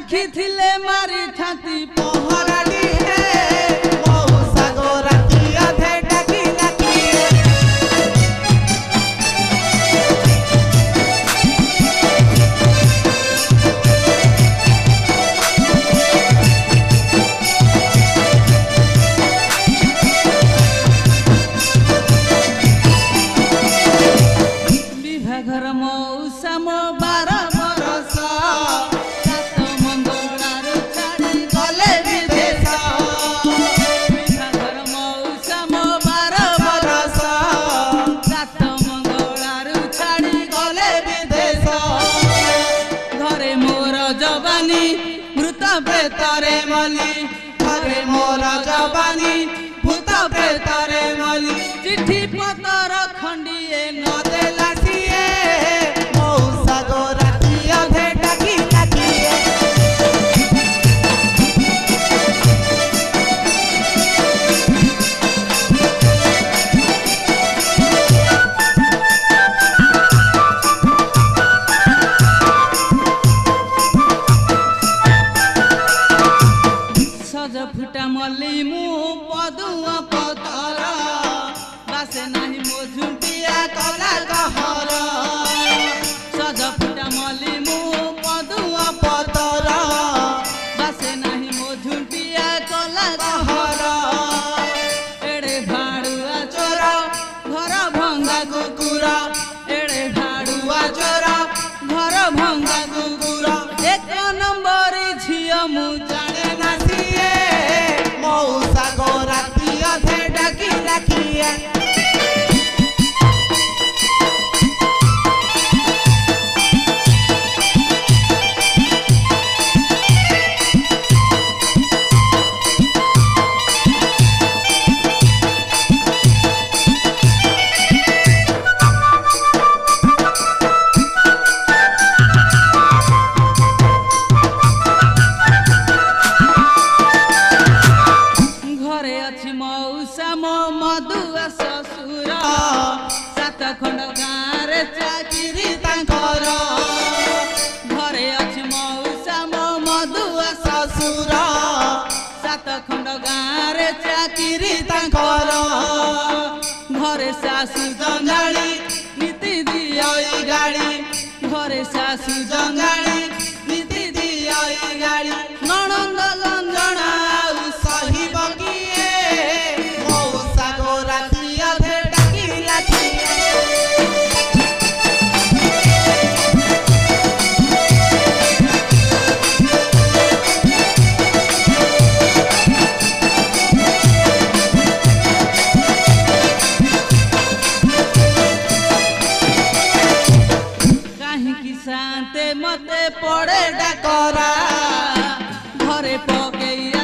देखी थिले मारी छाती पहराड़ी घर मौसा मो 12 बरस सात मंगलारू छाड़ी गले विदेश घर मौसा मो 12 बरस सात मंगलारू छाड़ी गले विदेश घरे मोर जवानी मृत प्रेतरे मली घरे मोर जवानी भूत प्रेतरे मली चिट्ठी पतर खंडिए न देला फुटा मल्ली मु पदुआ पतर बासे नाही मो झुंटिया कला कहर सज फुटा मल्ली मु पदुआ पतर बासे नाही मो झुंटिया कला कहर एड़े भाड़ुआ चोर घर भंगा कुकुर एड़े भाड़ुआ चोर घर भंगा कुकुर एक नंबर झिया मु जाने ना मौसा को राती अधे डकी रखिए मौसा मो मधुआ ससुर सात खंड गाँव चाकरी तांकर घरे अच्छी मौसा मो मधुआ ससुर सात खंड गाँव चाकरी तांकर घरे सासु जंगाली नीति दिया गाड़ी घरे सासु जंगाली नीति दिया गाड़ी ननंद लंजना सही बगी शांते मते पड़े डाकरा घरे पकई